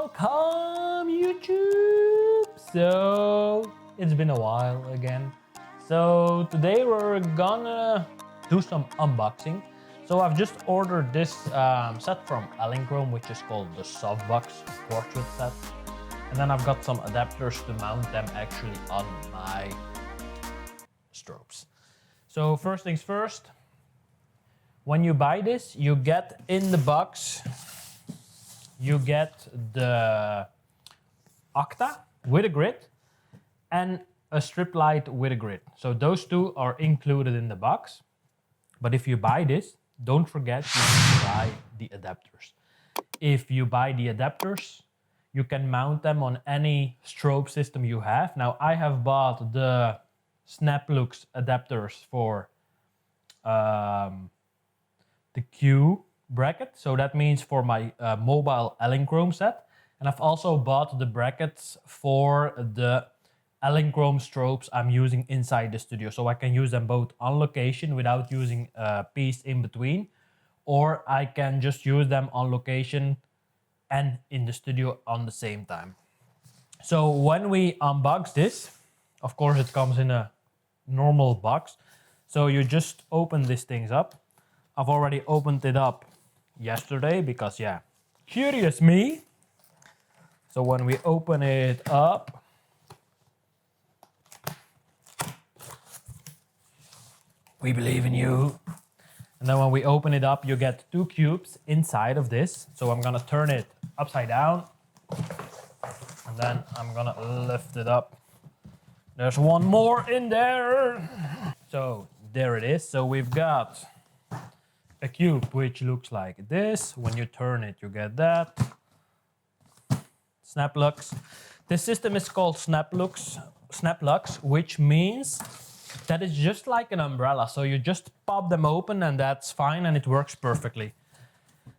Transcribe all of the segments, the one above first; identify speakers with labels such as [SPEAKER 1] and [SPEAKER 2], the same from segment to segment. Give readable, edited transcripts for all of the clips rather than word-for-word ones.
[SPEAKER 1] Welcome YouTube! So it's been a while again. So today we're gonna do some unboxing. So I've just ordered this set from Elinchrom, which is called the Softbox Portrait Set. And then I've got some adapters to mount them actually on my strobes. So first things first, when you buy this, you get in the box, you get the Octa with a grid and a strip light with a grid. So those two are included in the box. But if you buy this, don't forget you need to buy the adapters. If you buy the adapters, you can mount them on any strobe system you have. Now I have bought the Snaplux adapters for the Q bracket, so that means for my mobile Elinchrom set, and I've also bought the brackets for the Elinchrom strobes I'm using inside the studio, so I can use them both on location without using a piece in between, or I can just use them on location and in the studio on the same time. So when we unbox this, of course it comes in a normal box, so you just open these things up. I've already opened it up yesterday because, yeah, curious me. So when we open it up, we believe in you. And then when we open it up, you get two cubes inside of this. So I'm gonna turn it upside down and then I'm gonna lift it up. There's one more in there. So there it is. So we've got a cube which looks like this. When you turn it, you get that. Snaplux. This system is called Snaplux, which means that it's just like an umbrella. So you just pop them open and that's fine and it works perfectly.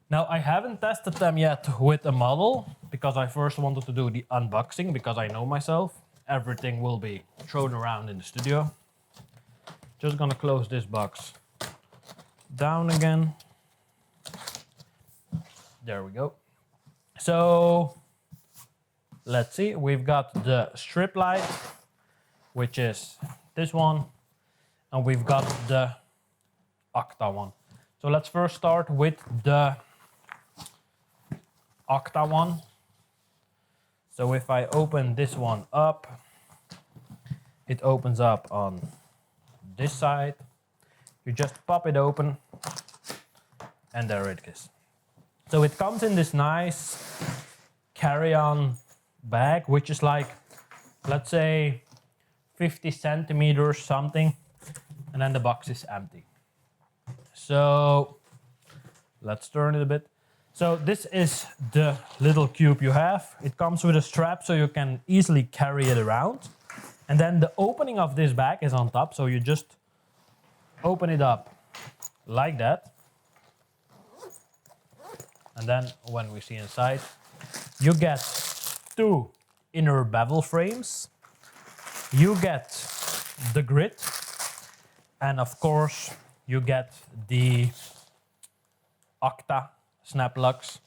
[SPEAKER 1] Now I haven't tested them yet with a model because I first wanted to do the unboxing because I know myself. Everything will be thrown around in the studio. Just gonna close this box down again. There we go. So let's see, we've got the strip light, which is this one, and we've got the Octa one. So let's first start with the Octa one. So if I open this one up, it opens up on this side. You just pop it open and there it is. So it comes in this nice carry-on bag, which is like, let's say 50 centimeters something, and then the box is empty. So let's turn it a bit. So this is the little cube you have. It comes with a strap so you can easily carry it around. And then the opening of this bag is on top, so you just open it up like that. And then when we see inside, you get two inner bevel frames. You get the grid. And of course, you get the Octa Snaplux,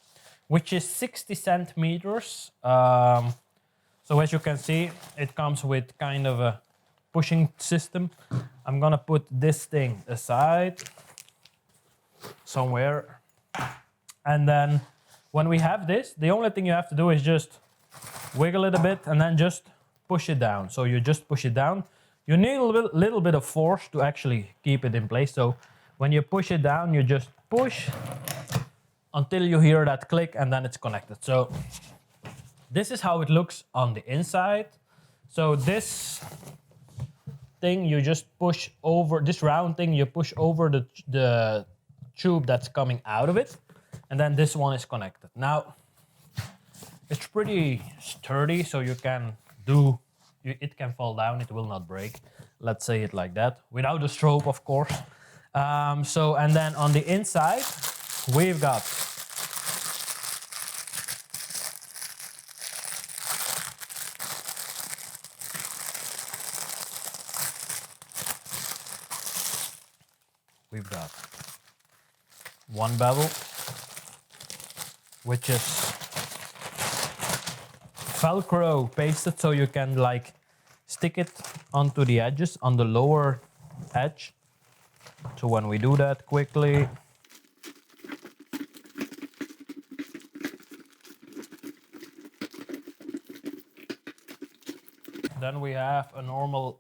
[SPEAKER 1] which is 60 centimeters. So as you can see, it comes with kind of a pushing system. I'm gonna put this thing aside somewhere. And then when we have this, the only thing you have to do is just wiggle it a bit and then just push it down. So you just push it down. You need a little bit of force to actually keep it in place. So when you push it down, you just push until you hear that click and then it's connected. So this is how it looks on the inside. So this thing, you just push over, this round thing, you push over the tube that's coming out of it. And then this one is connected. Now, it's pretty sturdy, so you can do, it can fall down, it will not break. Let's say it like that, without the strobe, of course. And then on the inside, we've got one bevel, which is Velcro pasted so you can like stick it onto the edges on the lower edge. So when we do that quickly, then we have a normal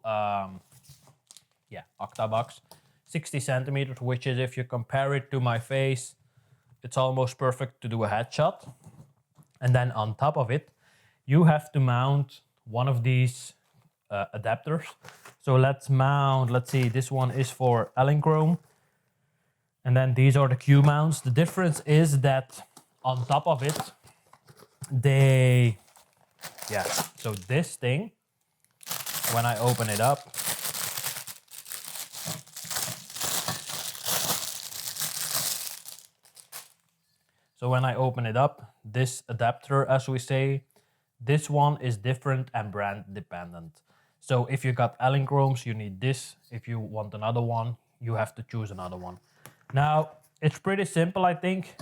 [SPEAKER 1] Octabox, 60 centimeters, which is, if you compare it to my face, it's almost perfect to do a headshot. And then on top of it, you have to mount one of these adapters. So let's see, this one is for Elinchrom. And then these are the Q mounts. The difference is that on top of it, so this thing, when I open it up, this adapter, as we say, this one is different and brand dependent. So if you got Elinchroms, you need this. If you want another one, you have to choose another one. Now, it's pretty simple, I think.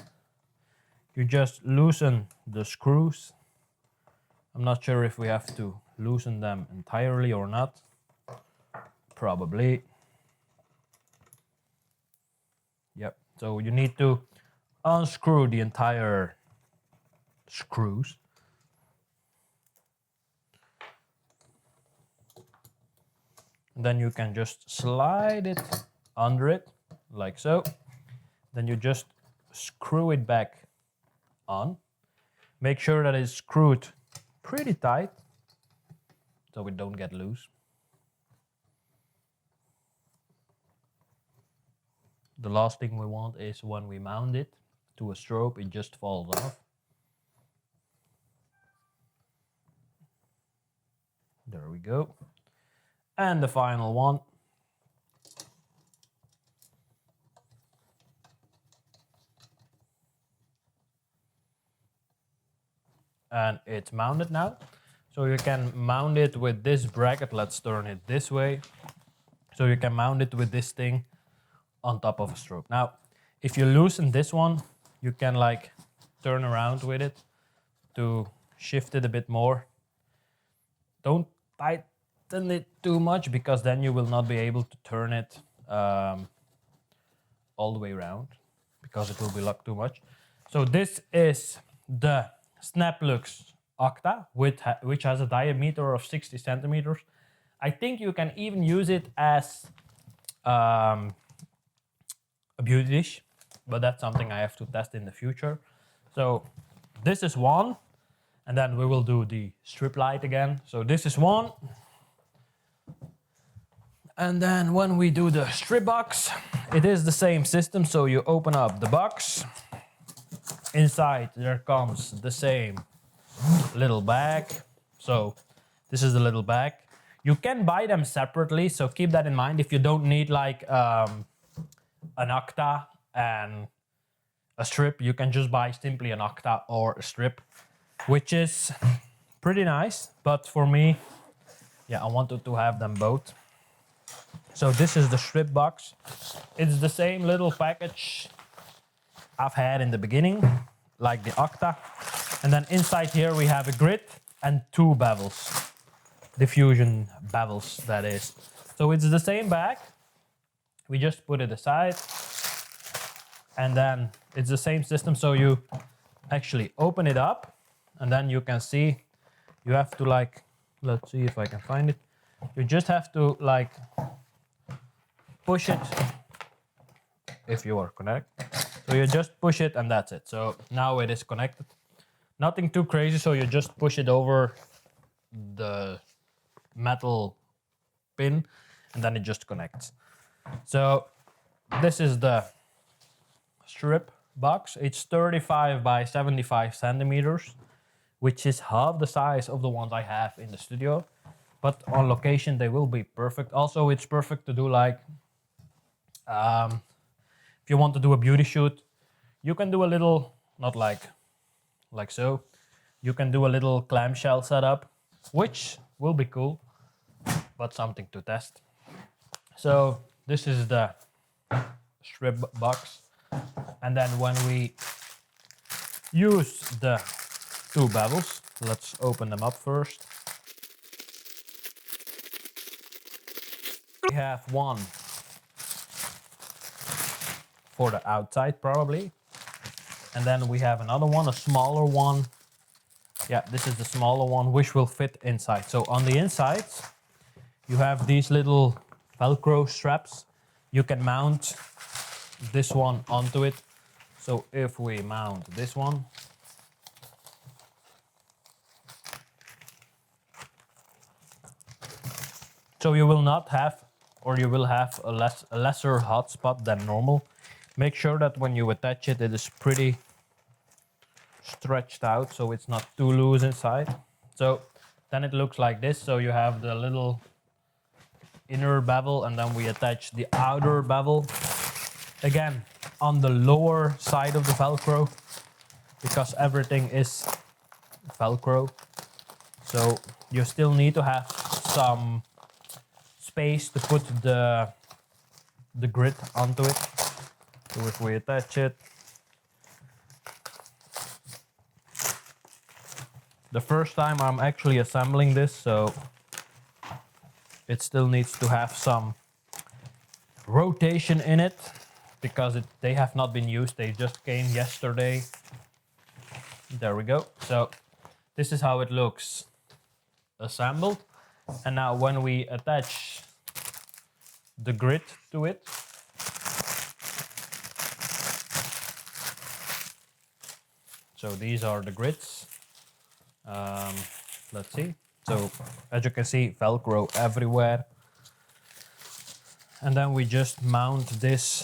[SPEAKER 1] You just loosen the screws. I'm not sure if we have to loosen them entirely or not. Probably. Yep. So you need to unscrew the entire screws. Then you can just slide it under it, like so. Then you just screw it back on. Make sure that it's screwed pretty tight so it don't get loose. The last thing we want is when we mount it to a strobe, it just falls off. There we go. And the final one. And it's mounted now. So you can mount it with this bracket. Let's turn it this way. So you can mount it with this thing on top of a strobe. Now, if you loosen this one, you can like turn around with it to shift it a bit more. Don't tighten it too much, because then you will not be able to turn it all the way around, because it will be locked too much. So this is the Snaplux Octa, which has a diameter of 60 centimeters. I think you can even use it as a beauty dish, but that's something I have to test in the future. So this is one, and then we will do the striplight again. So this is one. And then when we do the strip box, it is the same system. So you open up the box. Inside there comes the same little bag. So this is the little bag. You can buy them separately, so keep that in mind. If you don't need like an Octa and a strip, you can just buy simply an Octa or a strip, which is pretty nice. But for me, yeah, I wanted to have them both. So this is the strip box. It's the same little package I've had in the beginning, like the Octa. And then inside here we have a grit and two bevels. Diffusion bevels, that is. So it's the same bag. We just put it aside. And then it's the same system. So you actually open it up, and then you can see you have to like, let's see if I can find it. You just have to like push it if you are connected. So you just push it and that's it. So now it is connected. Nothing too crazy, so you just push it over the metal pin and then it just connects. So this is the strip box. It's 35 by 75 centimeters, which is half the size of the ones I have in the studio. But on location, they will be perfect. Also, it's perfect to do like, if you want to do a beauty shoot, you can do a little, not like so. You can do a little clamshell setup, which will be cool, but something to test. So this is the strip box. And then when we use the two bevels, let's open them up first. We have one for the outside probably. And then we have another one, a smaller one. Yeah, this is the smaller one, which will fit inside. So on the inside, you have these little Velcro straps. You can mount this one onto it. So if we mount this one, so you will not have, or you will have a lesser hotspot than normal. Make sure that when you attach it, it is pretty stretched out, so it's not too loose inside. So then it looks like this. So you have the little inner bevel, and then we attach the outer bevel. Again, on the lower side of the Velcro, because everything is Velcro. So you still need to have some space to put the grid onto it. So if we attach it, the first time I'm actually assembling this, so it still needs to have some rotation in it because they have not been used. They just came yesterday. There we go. So this is how it looks assembled. And now when we attach the grid to it, so these are the grids. Let's see. So as you can see, Velcro everywhere. And then we just mount this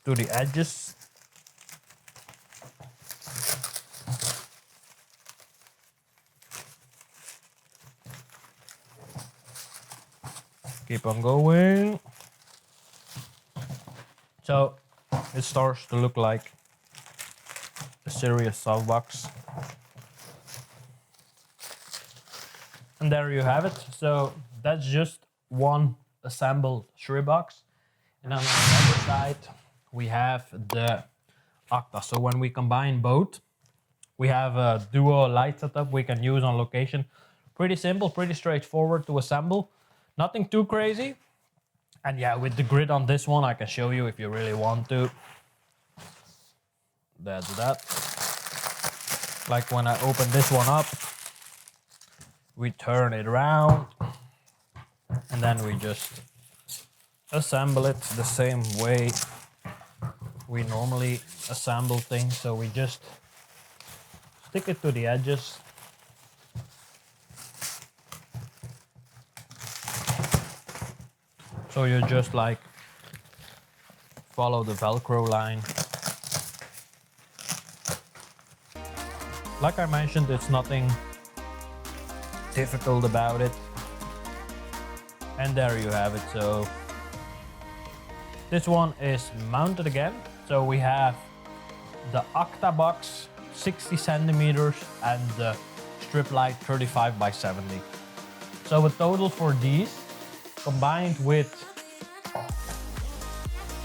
[SPEAKER 1] to the edges. Keep on going. So it starts to look like a serious softbox. And there you have it. So that's just one assembled Strobe box. And then on the other side, we have the Octa. So when we combine both, we have a duo light setup we can use on location. Pretty simple, pretty straightforward to assemble. Nothing too crazy. And yeah, with the grid on this one, I can show you if you really want to. That's that. Like when I open this one up, we turn it around and then we just assemble it the same way we normally assemble things. So we just stick it to the edges. So you just like follow the Velcro line. Like I mentioned, it's nothing difficult about it. And there you have it. So this one is mounted again. So we have the Octabox 60 centimeters and the striplight 35 by 70. So a total for these, combined with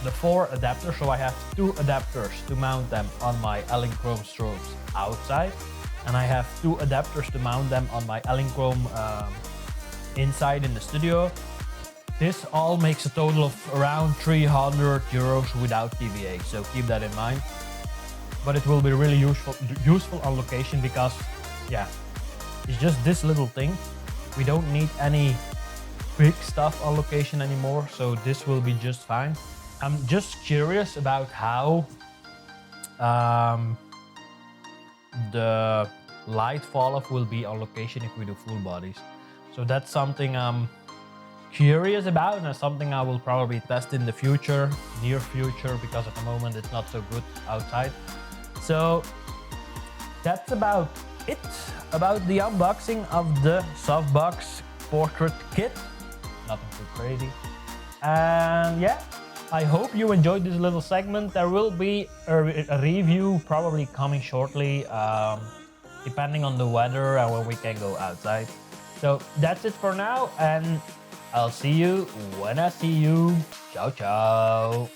[SPEAKER 1] the 4 adapters, so I have 2 adapters to mount them on my Elinchrom strobes outside, and I have 2 adapters to mount them on my Elinchrom inside in the studio. This all makes a total of around 300 euros without TVA, so keep that in mind. But it will be really useful on location because, yeah, it's just this little thing. We don't need any big stuff on location anymore, so this will be just fine. I'm just curious about how the light fall off will be on location if we do full bodies. So that's something I'm curious about, and something I will probably test in the future, near future, because at the moment it's not so good outside. So that's about it about the unboxing of the Softbox Portrait Kit. Nothing too crazy. And yeah, I hope you enjoyed this little segment. There will be a review probably coming shortly, depending on the weather and when we can go outside. So that's it for now, and I'll see you when I see you. Ciao, ciao.